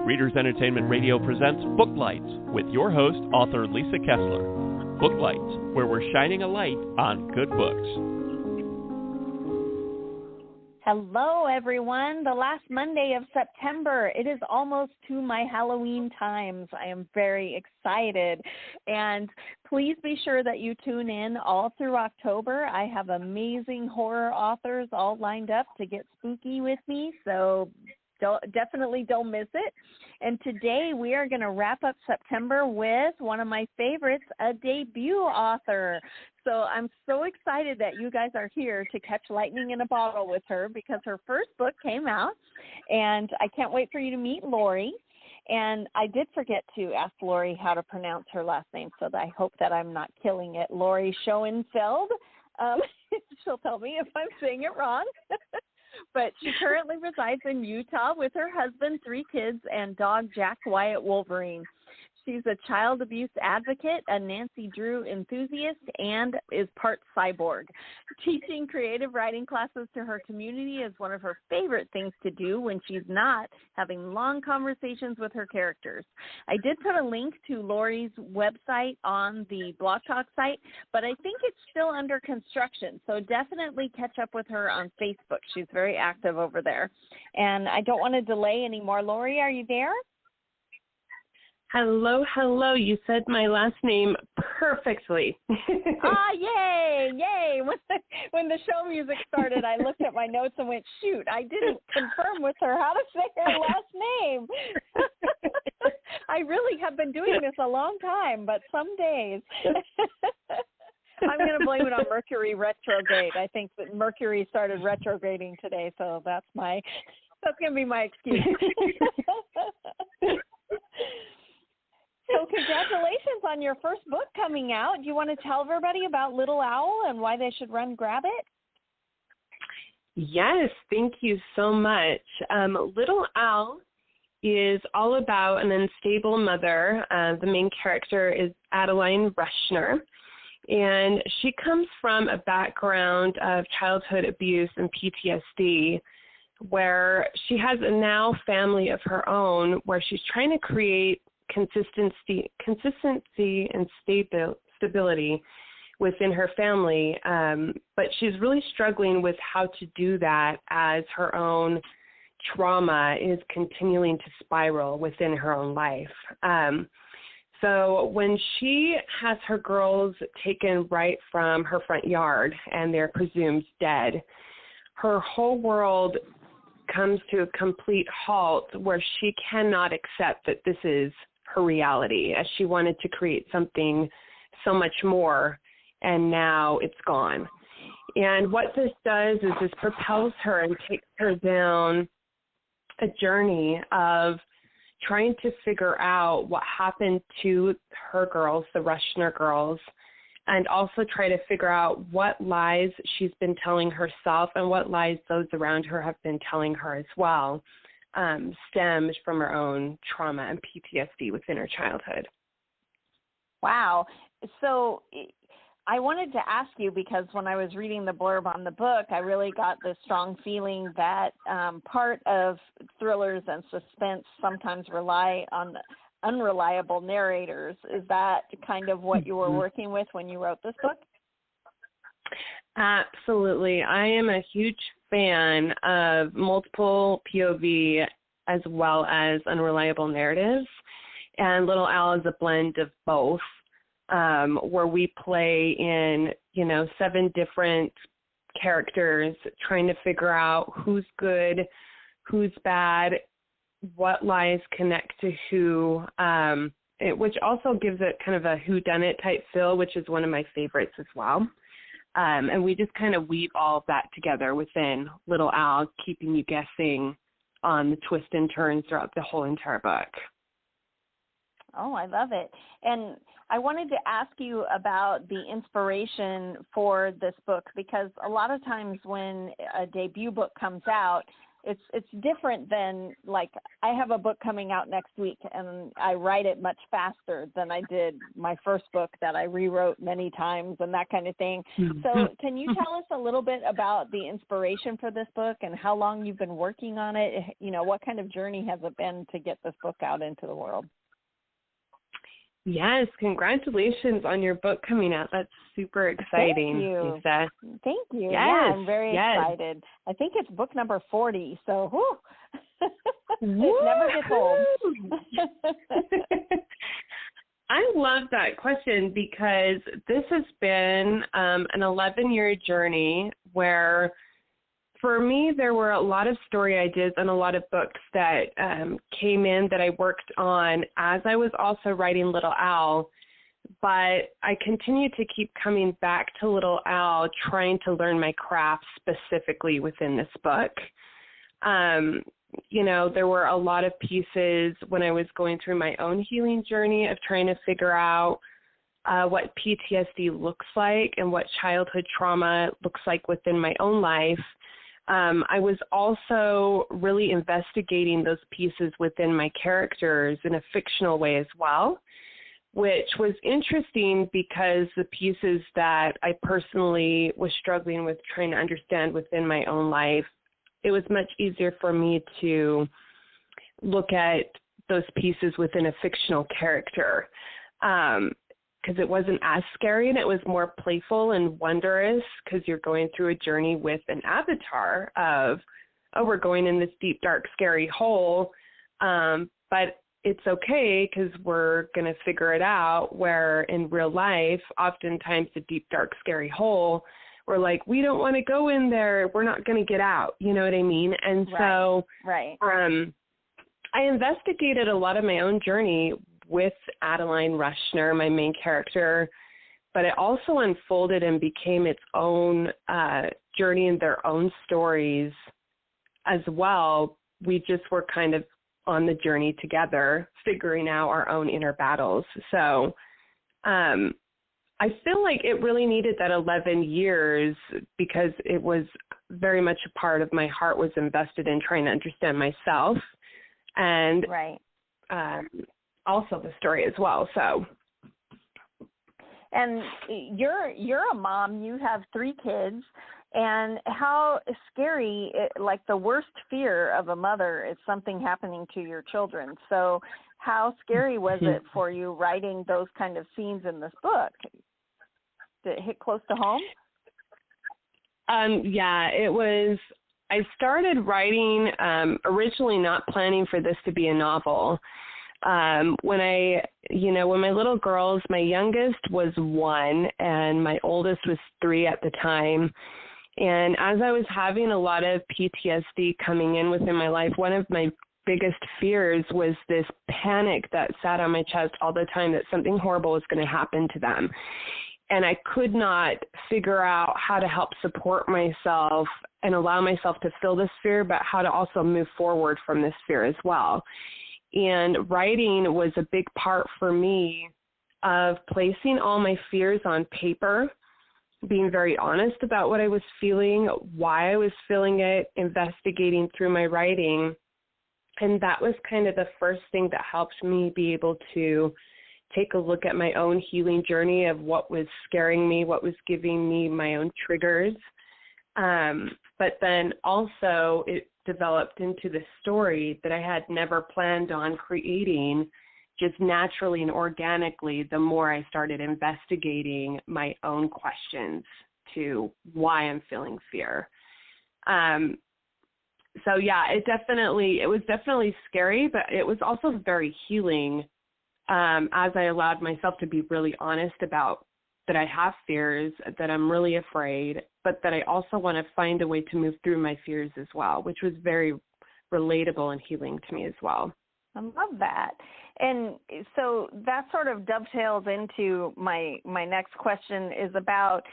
Readers Entertainment Radio presents Book Lights with your host, author Lisa Kessler. Book Lights, where we're shining a light on good books. Hello, everyone. The last Monday of September. It is almost to my Halloween times. I am very excited. And please be sure that you tune in all through October. I have amazing horror authors all lined up to get spooky with me, so definitely don't miss it. And today we are going to wrap up September with one of my favorites, a debut author. So I'm so excited that you guys are here to catch lightning in a bottle with her because her first book came out, and I can't wait for you to meet Lauri. And I did forget to ask Lauri how to pronounce her last name, so I hope that I'm not killing it. Lauri Schoenfeld. She'll tell me if I'm saying it wrong. But she currently resides in Utah with her husband, 3 kids, and dog Jack Wyatt Wolverine. She's a child abuse advocate, a Nancy Drew enthusiast, and is part cyborg. Teaching creative writing classes to her community is one of her favorite things to do when she's not having long conversations with her characters. I did put a link to Lauri's website on the Blog Talk site, but I think it's still under construction, so definitely catch up with her on Facebook. She's very active over there. And I don't want to delay anymore. Lauri, are you there? Hello. You said my last name perfectly. Yay. When the show music started, I looked at my notes and went, shoot, I didn't confirm with her how to say her last name. I really have been doing this a long time, but some days. I'm going to blame it on Mercury retrograde. I think that Mercury started retrograding today, so that's going to be my excuse. So congratulations on your first book coming out. Do you want to tell everybody about Little Owl and why they should run grab it? Yes, thank you so much. Little Owl is all about an unstable mother. The main character is Adeline Rushner, and she comes from a background of childhood abuse and PTSD, where she has a now family of her own where she's trying to create consistency and stability within her family, but she's really struggling with how to do that as her own trauma is continuing to spiral within her own life. So when she has her girls taken right from her front yard and they're presumed dead, her whole world comes to a complete halt where she cannot accept that this is her reality, as she wanted to create something so much more, and now it's gone. And what this does is this propels her and takes her down a journey of trying to figure out what happened to her girls, the Rushner girls, and also try to figure out what lies she's been telling herself and what lies those around her have been telling her as well. Stems from her own trauma and PTSD within her childhood. Wow. So I wanted to ask you, because when I was reading the blurb on the book, I really got this strong feeling that part of thrillers and suspense sometimes rely on unreliable narrators. Is that kind of what you were working with when you wrote this book? Absolutely. I am a huge fan of multiple POV as well as unreliable narratives, and Little Owl is a blend of both, where we play in, 7 different characters trying to figure out who's good, who's bad, what lies connect to who, which also gives it kind of a whodunit type feel, which is one of my favorites as well. And we just kind of weave all of that together within Little Owl, keeping you guessing on the twists and turns throughout the whole entire book. Oh, I love it. And I wanted to ask you about the inspiration for this book, because a lot of times when a debut book comes out, it's different than, like, I have a book coming out next week, and I write it much faster than I did my first book that I rewrote many times and that kind of thing. So can you tell us a little bit about the inspiration for this book and how long you've been working on it? You know, what kind of journey has it been to get this book out into the world? Yes, congratulations on your book coming out. That's super exciting, Thank you. Lisa. Thank you. Yes, yeah, I'm very yes. excited. I think it's book number 40, so whew. It never gets old. I love that question because this has been an 11-year journey where, for me, there were a lot of story ideas and a lot of books that came in that I worked on as I was also writing Little Al, but I continued to keep coming back to Little Al, trying to learn my craft specifically within this book. You know, there were a lot of pieces when I was going through my own healing journey of trying to figure out what PTSD looks like and what childhood trauma looks like within my own life. I was also really investigating those pieces within my characters in a fictional way as well, which was interesting because the pieces that I personally was struggling with trying to understand within my own life, it was much easier for me to look at those pieces within a fictional character. Because it wasn't as scary and it was more playful and wondrous because you're going through a journey with an avatar of, oh, we're going in this deep, dark, scary hole, but it's okay because we're going to figure it out, where in real life, oftentimes the deep, dark, scary hole, we're like, we don't want to go in there. We're not going to get out. You know what I mean? And so I investigated a lot of my own journey with Adeline Rushner, my main character, but it also unfolded and became its own journey and their own stories as well. We just were kind of on the journey together, figuring out our own inner battles. So I feel like it really needed that 11 years because it was very much a part of my heart was invested in trying to understand myself and also the story as well. So, and you're a mom. You have 3 kids, and how scary! Like the worst fear of a mother is something happening to your children. So, how scary was it for you writing those kind of scenes in this book? Did it hit close to home? Yeah, it was. I started writing originally not planning for this to be a novel. When my little girls, my youngest was 1 and my oldest was 3 at the time. And as I was having a lot of PTSD coming in within my life, one of my biggest fears was this panic that sat on my chest all the time that something horrible was going to happen to them. And I could not figure out how to help support myself and allow myself to feel this fear, but how to also move forward from this fear as well. And writing was a big part for me of placing all my fears on paper, being very honest about what I was feeling, why I was feeling it, investigating through my writing. And that was kind of the first thing that helped me be able to take a look at my own healing journey of what was scaring me, what was giving me my own triggers. But then also it developed into the story that I had never planned on creating, just naturally and organically, the more I started investigating my own questions to why I'm feeling fear. So yeah, it was definitely scary, but it was also very healing as I allowed myself to be really honest about that I have fears, that I'm really afraid, but that I also want to find a way to move through my fears as well, which was very relatable and healing to me as well. I love that. And so that sort of dovetails into my next question is about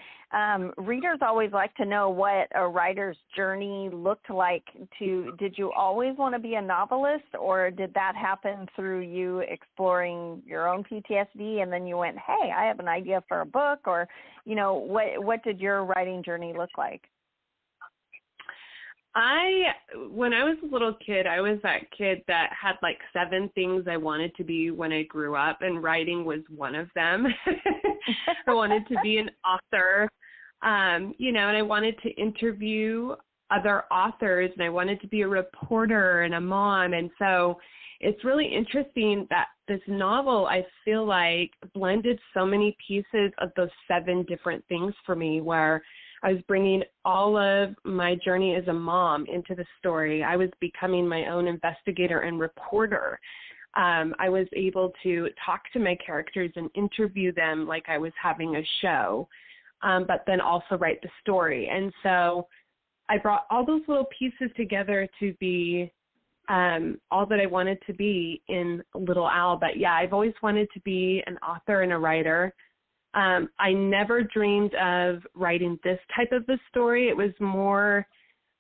readers always like to know what a writer's journey looked like. Did you always want to be a novelist, or did that happen through you exploring your own PTSD and then you went, hey, I have an idea for a book, or, what did your writing journey look like? When I was a little kid, I was that kid that had like 7 things I wanted to be when I grew up, and writing was one of them. I wanted to be an author, and I wanted to interview other authors, and I wanted to be a reporter and a mom. And so it's really interesting that this novel, I feel like, blended so many pieces of those 7 different things for me, where I was bringing all of my journey as a mom into the story. I was becoming my own investigator and reporter. I was able to talk to my characters and interview them like I was having a show, but then also write the story. And so I brought all those little pieces together to be all that I wanted to be in Little Owl. But yeah, I've always wanted to be an author and a writer. I never dreamed of writing this type of a story. It was more,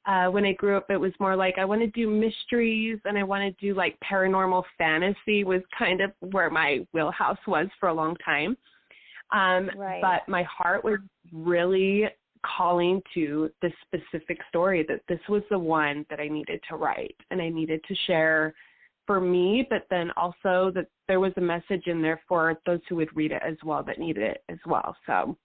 when I grew up, it was more like I want to do mysteries, and I want to do like paranormal fantasy was kind of where my wheelhouse was for a long time. Right. But my heart was really calling to this specific story, that this was the one that I needed to write and I needed to share for me, but then also that there was a message in there for those who would read it as well, that needed it as well. So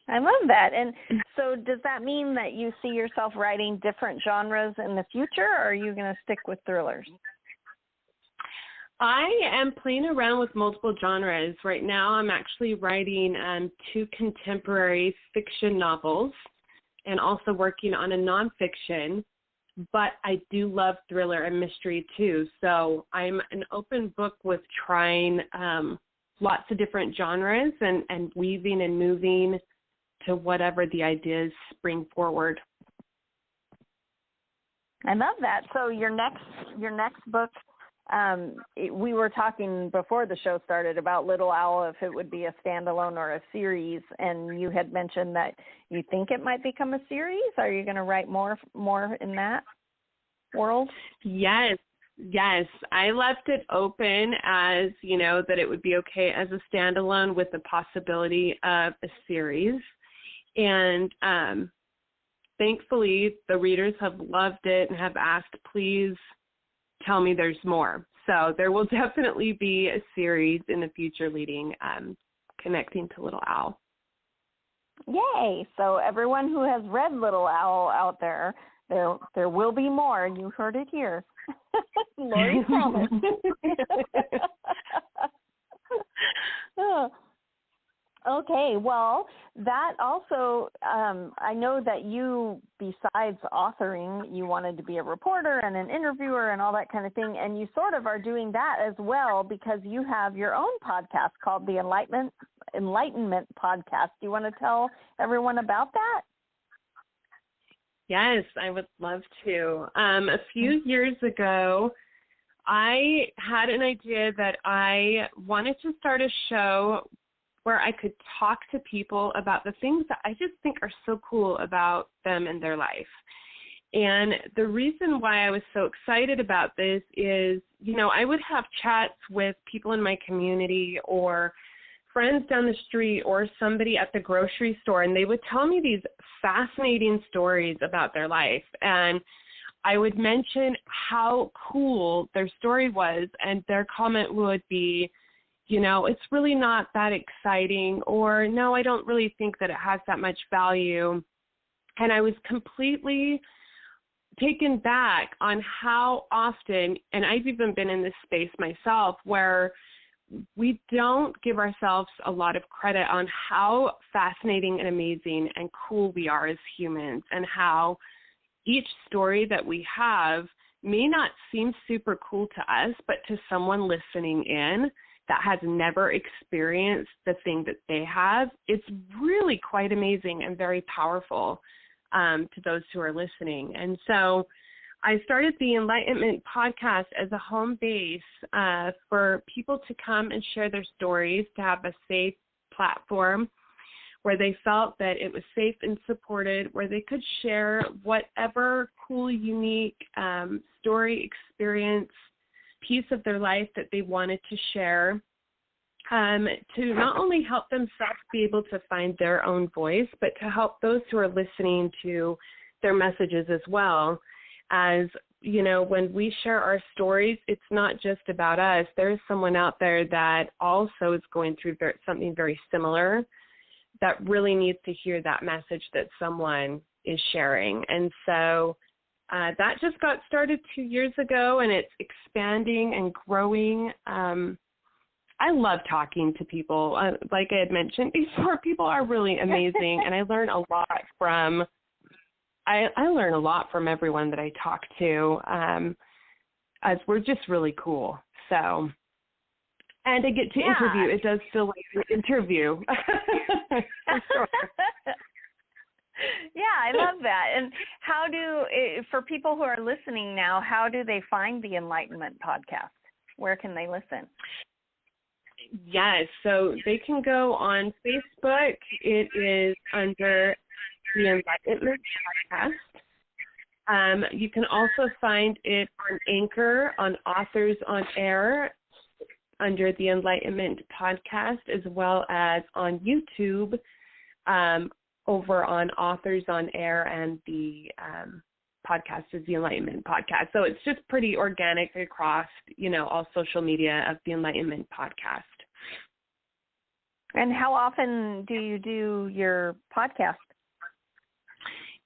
I love that. And so does that mean that you see yourself writing different genres in the future, or are you going to stick with thrillers? I am playing around with multiple genres. Right now I'm actually writing 2 contemporary fiction novels and also working on a nonfiction, but I do love thriller and mystery too. So I'm an open book with trying lots of different genres and weaving and moving to whatever the ideas spring forward. I love that. So your next book, we were talking before the show started about Little Owl, if it would be a standalone or a series, and you had mentioned that you think it might become a series. Are you going to write more in that world? Yes. I left it open as, that it would be okay as a standalone with the possibility of a series. And thankfully, the readers have loved it and have asked, please tell me there's more. So there will definitely be a series in the future leading, connecting to Little Owl. Yay. So everyone who has read Little Owl out there will be more. You heard it here. Lauri promised. Okay, well, that also, I know that you, besides authoring, you wanted to be a reporter and an interviewer and all that kind of thing, and you sort of are doing that as well because you have your own podcast called the Enlightenment Podcast. Do you want to tell everyone about that? Yes, I would love to. A few years ago, I had an idea that I wanted to start a show where I could talk to people about the things that I just think are so cool about them and their life. And the reason why I was so excited about this is, I would have chats with people in my community or friends down the street or somebody at the grocery store, and they would tell me these fascinating stories about their life. And I would mention how cool their story was, and their comment would be, it's really not that exciting, or no, I don't really think that it has that much value. And I was completely taken back on how often, and I've even been in this space myself, where we don't give ourselves a lot of credit on how fascinating and amazing and cool we are as humans, and how each story that we have may not seem super cool to us, but to someone listening in that has never experienced the thing that they have, it's really quite amazing and very powerful to those who are listening. And so I started the Enlightenment Podcast as a home base for people to come and share their stories, to have a safe platform where they felt that it was safe and supported, where they could share whatever cool, unique story, experience, piece of their life that they wanted to share, to not only help themselves be able to find their own voice, but to help those who are listening to their messages as well. As, you know, when we share our stories, it's not just about us. There's someone out there that also is going through something very similar that really needs to hear that message that someone is sharing. And so that just got started 2 years ago, and it's expanding and growing. I love talking to people. Like I had mentioned before, people are really amazing, and I learn a lot from everyone that I talk to, as we're just really cool. So, and I get to interview. It does feel like an interview. Yeah, I love that. And for people who are listening now, how do they find the Enlightenment podcast? Where can they listen? Yes, so they can go on Facebook. It is under the Enlightenment podcast. You can also find it on Anchor, on Authors on Air, under the Enlightenment podcast, as well as on YouTube, over on Authors on Air, and the podcast is the Enlightenment podcast. So it's just pretty organic across, you know, all social media of the Enlightenment podcast. And how often do you do your podcast?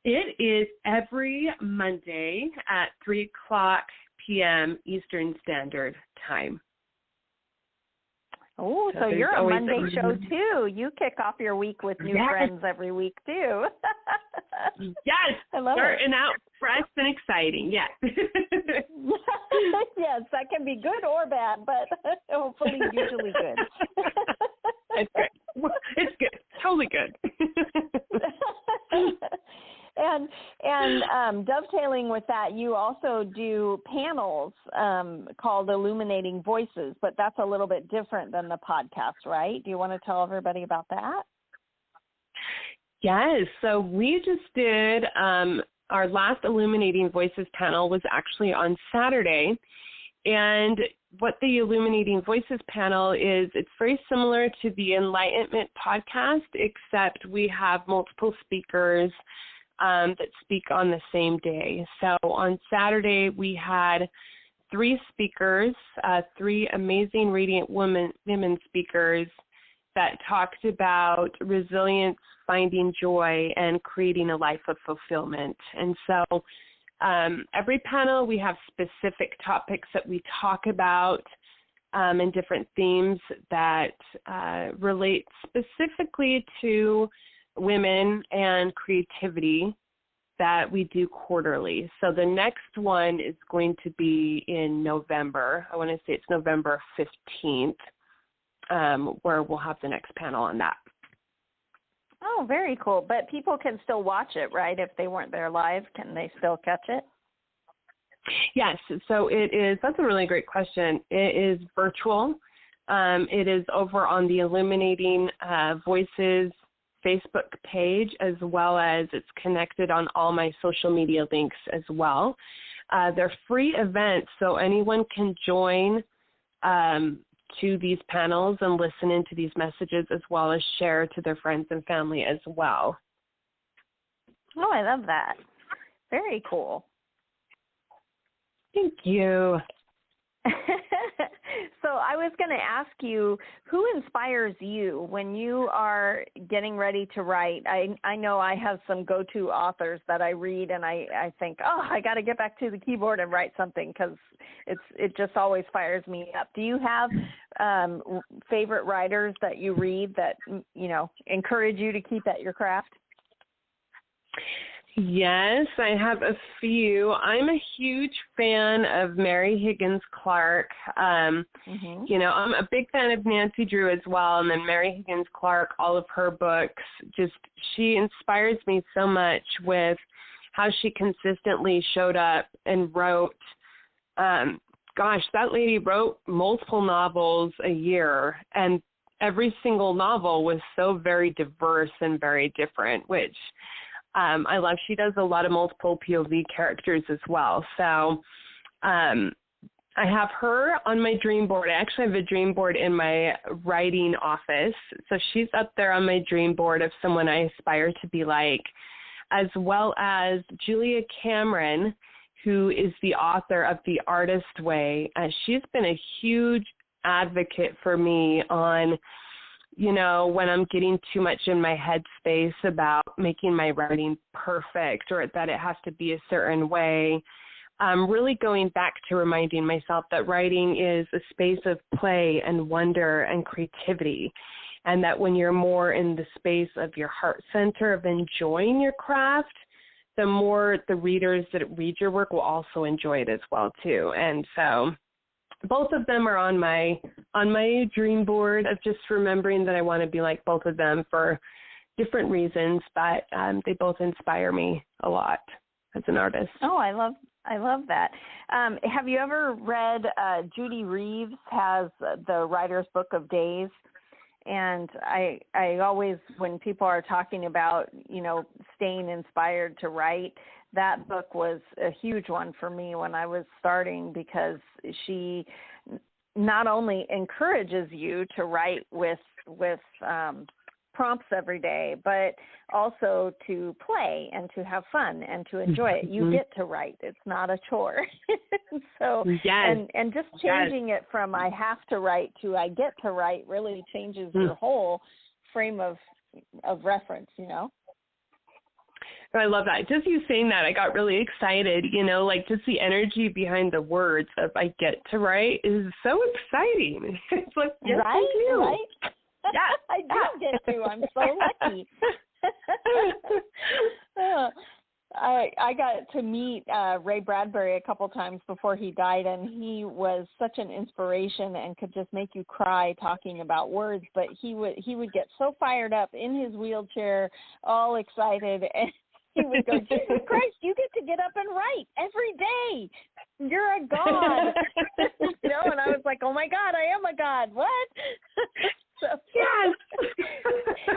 It is every Monday at 3:00 p.m. Eastern Standard Time. Oh, so you're a Monday show too. You kick off your week with new friends every week too. Yes, I love starting out fresh and exciting. Yes. Yes, that can be good or bad, but hopefully usually good. It's good. It's good. Totally good. And dovetailing with that, you also do panels called Illuminating Voices, but that's a little bit different than the podcast, right? Do you want to tell everybody about that? Yes. So we just did our last Illuminating Voices panel was actually on Saturday. And what the Illuminating Voices panel is, it's very similar to the Enlightenment podcast, except we have multiple speakers that speak on the same day. So on Saturday, we had 3 speakers, 3 amazing radiant women speakers that talked about resilience, finding joy, and creating a life of fulfillment. And so every panel, we have specific topics that we talk about and different themes that relate specifically to women and creativity that we do quarterly. So the next one is going to be in November. I want to say it's November 15th, where we'll have the next panel on that. Oh, very cool. But people can still watch it, right? If they weren't there live, can they still catch it? Yes. So it is, that's a really great question. It is virtual. It is over on the Illuminating Voices Facebook page, as well as it's connected on all my social media links as well. They're free events, so anyone can join to these panels and listen into these messages, as well as share to their friends and family as well. Oh, I love that. Very cool. Thank you. So I was going to ask you, who inspires you when you are getting ready to write? I know I have some go-to authors that I read, and I think, oh, I got to get back to the keyboard and write something, because it just always fires me up. Do you have favorite writers that you read that, you know, encourage you to keep at your craft? Yes, I have a few. I'm a huge fan of Mary Higgins Clark. You know, I'm a big fan of Nancy Drew as well, and then Mary Higgins Clark, all of her books, she inspires me so much with how she consistently showed up and wrote. Gosh, that lady wrote multiple novels a year, and every single novel was so very diverse and very different, which I love. She does a lot of multiple POV characters as well. So I have her on my dream board. I actually have a dream board in my writing office. So she's up there on my dream board of someone I aspire to be like. as well as Julia Cameron, who is the author of The Artist Way. She's been a huge advocate for me on, when I'm getting too much in my headspace about making my writing perfect or that it has to be a certain way. Really going back to reminding myself that writing is a space of play and wonder and creativity, and that when you're more in the space of your heart center of enjoying your craft, the more the readers that read your work will also enjoy it as well too. And so both of them are on my dream board of just remembering that I want to be like both of them for different reasons, but they both inspire me a lot as an artist. Oh, I love that. Have you ever read Judy Reeves has the Writer's Book of Days? And I always, when people are talking about, staying inspired to write, that book was a huge one for me when I was starting, because she not only encourages you to write with prompts every day, but also to play and to have fun and to enjoy it. You get to write. It's not a chore. So, yes. and just changing it from I have to write to I get to write really changes your whole frame of reference, I love that. Just you saying that, I got really excited, just the energy behind the words of I get to write is so exciting. It's like, yes, right, I do. right? Yeah, I do get to. I'm so lucky. I got to meet Ray Bradbury a couple times before he died, and he was such an inspiration and could just make you cry talking about words. But he would get so fired up in his wheelchair, all excited, and he would go, "Jesus Christ, you get to get up and write every day. You're a god." And I was like, "Oh my God, I am a god. What?" So, yes.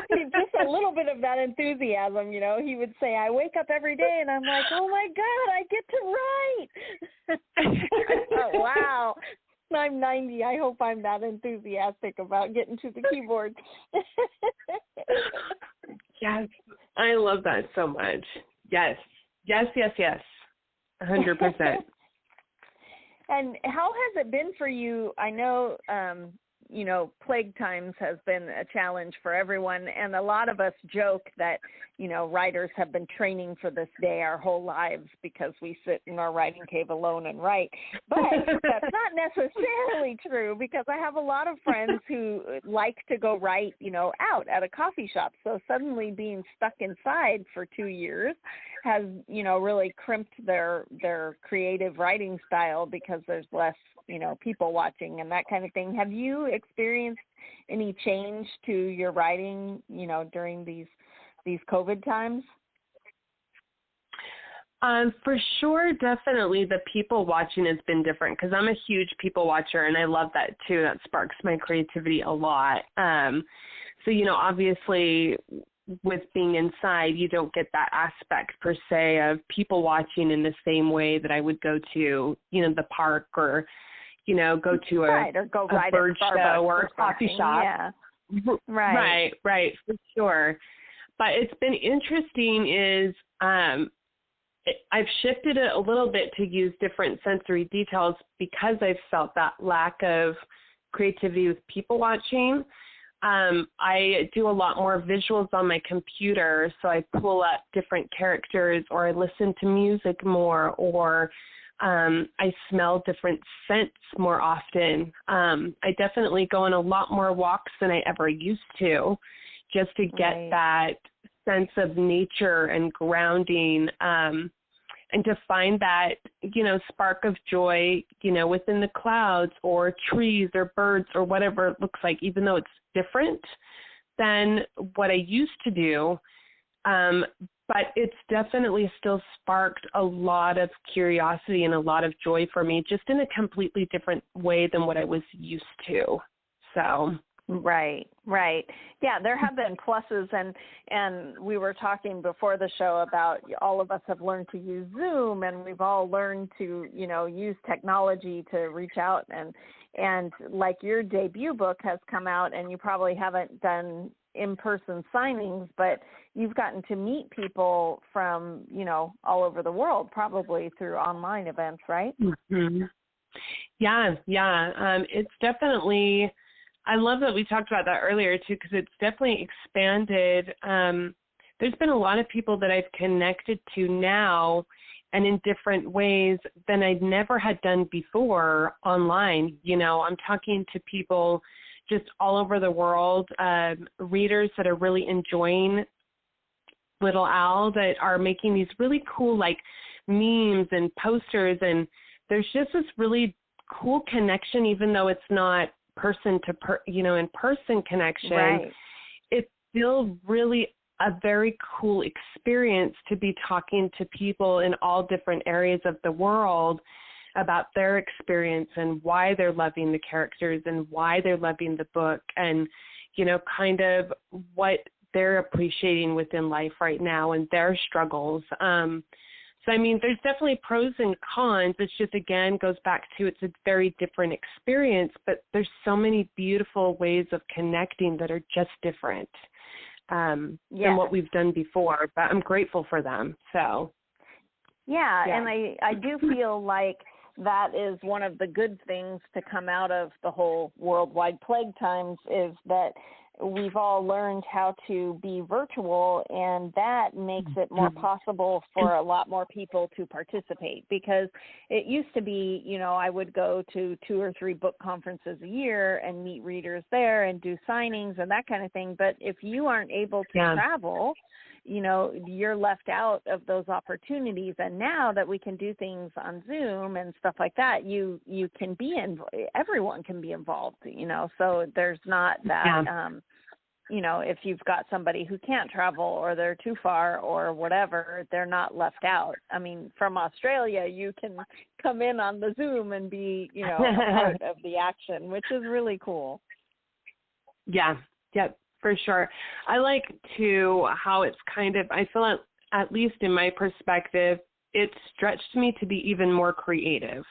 Just a little bit of that enthusiasm, he would say, "I wake up every day," and I'm like, "Oh my God, I get to write." I thought, wow, I'm 90. I hope I'm that enthusiastic about getting to the keyboard. Yes, I love that so much. Yes, 100%. And how has it been for you? I know, plague times has been a challenge for everyone. And a lot of us joke that, writers have been training for this day our whole lives because we sit in our writing cave alone and write. But that's not necessarily true, because I have a lot of friends who like to go write, out at a coffee shop. So suddenly being stuck inside for 2 years has, really crimped their creative writing style because there's less, people watching and that kind of thing. Have you experienced any change to your writing, during these COVID times? For sure, definitely the people watching has been different, because I'm a huge people watcher, and I love that too. That sparks my creativity a lot. So, obviously with being inside, you don't get that aspect per se of people watching in the same way that I would go to, the park or, go to a bird show or a coffee shop. Yeah. Right, for sure. But it's been interesting is I've shifted it a little bit to use different sensory details because I've felt that lack of creativity with people watching. I do a lot more visuals on my computer, so I pull up different characters, or I listen to music more, or I smell different scents more often. I definitely go on a lot more walks than I ever used to, just to get that sense of nature and grounding, and to find that, spark of joy, within the clouds or trees or birds or whatever it looks like, even though it's different than what I used to do. But it's definitely still sparked a lot of curiosity and a lot of joy for me, just in a completely different way than what I was used to. So. Right. Yeah, there have been pluses, and we were talking before the show about all of us have learned to use Zoom, and we've all learned to, use technology to reach out, and like your debut book has come out, and you probably haven't done in-person signings, but you've gotten to meet people from, all over the world, probably through online events, right? Mm-hmm. Yeah. It's definitely, I love that we talked about that earlier too, because it's definitely expanded. There's been a lot of people that I've connected to now and in different ways than I'd never had done before online. I'm talking to people just all over the world, readers that are really enjoying Little Owl, that are making these really cool like memes and posters, and there's just this really cool connection, even though it's not person to in person connection. Right. It's still really a very cool experience to be talking to people in all different areas of the world about their experience and why they're loving the characters and why they're loving the book, and kind of what they're appreciating within life right now and their struggles. So, I mean, there's definitely pros and cons. It's just, again, goes back to it's a very different experience, but there's so many beautiful ways of connecting that are just different than what we've done before. But I'm grateful for them. So, yeah. And I do feel like that is one of the good things to come out of the whole worldwide plague times, is that we've all learned how to be virtual, and that makes it more possible for a lot more people to participate, because it used to be, I would go to 2 or 3 book conferences a year and meet readers there and do signings and that kind of thing. But if you aren't able to travel, you're left out of those opportunities. And now that we can do things on Zoom and stuff like that, you can everyone can be involved, so there's not that, if you've got somebody who can't travel or they're too far or whatever, they're not left out. I mean, from Australia, you can come in on the Zoom and be, a part of the action, which is really cool. Yeah. For sure. I like, too, how it's kind of, I feel at least in my perspective, it stretched me to be even more creative.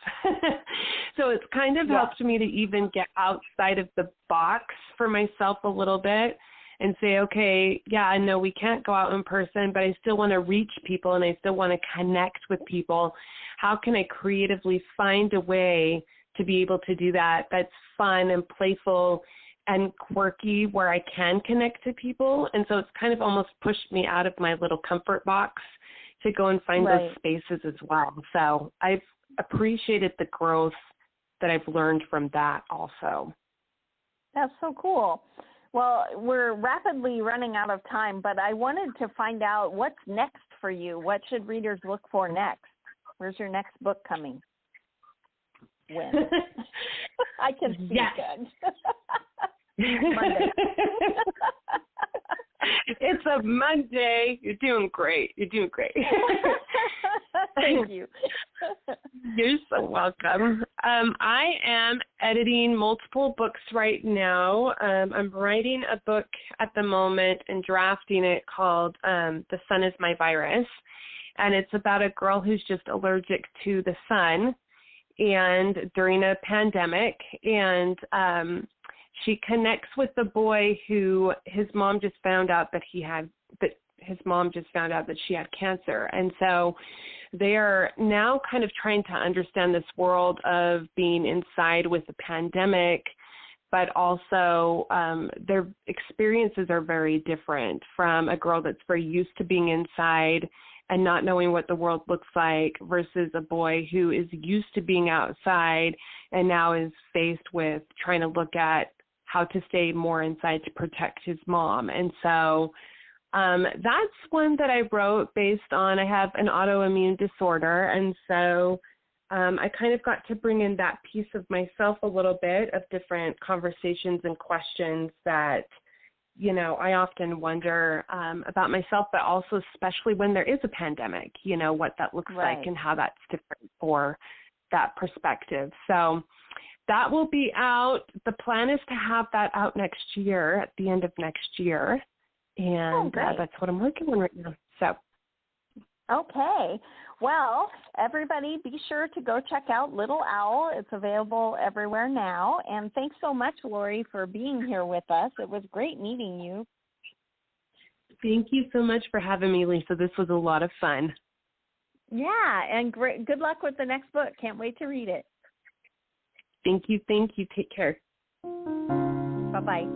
So it's kind of helped me to even get outside of the box for myself a little bit and say, okay, I know we can't go out in person, but I still want to reach people and I still want to connect with people. How can I creatively find a way to be able to do that that's fun and playful and quirky, where I can connect to people? And so it's kind of almost pushed me out of my little comfort box to go and find those spaces as well. So I've appreciated the growth that I've learned from that also. That's so cool. Well, we're rapidly running out of time, but I wanted to find out what's next for you. What should readers look for next? Where's your next book coming? When? I can see it. Monday. It's a Monday. You're doing great. Thank you. You're so welcome. I am editing multiple books right now. I'm writing a book at the moment and drafting it called The Sun is My Virus. And it's about a girl who's just allergic to the sun and during a pandemic. And she connects with the boy who his mom just found out that she had cancer. And so they are now kind of trying to understand this world of being inside with the pandemic, but also their experiences are very different, from a girl that's very used to being inside and not knowing what the world looks like versus a boy who is used to being outside and now is faced with trying to look at how to stay more inside to protect his mom. And so that's one that I wrote based on, I have an autoimmune disorder. And so I kind of got to bring in that piece of myself a little bit, of different conversations and questions that, I often wonder about myself, but also especially when there is a pandemic, what that looks like and how that's different for that perspective. So that will be out. The plan is to have that out next year, at the end of next year. And that's what I'm working on right now. So. Okay. Well, everybody be sure to go check out Little Owl. It's available everywhere now. And thanks so much, Lauri, for being here with us. It was great meeting you. Thank you so much for having me, Lisa. This was a lot of fun. Yeah, and great. Good luck with the next book. Can't wait to read it. Thank you. Take care. Bye-bye.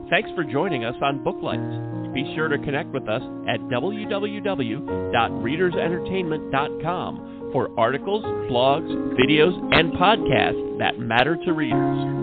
Thanks for joining us on Booklights. Be sure to connect with us at www.readersentertainment.com for articles, blogs, videos, and podcasts that matter to readers.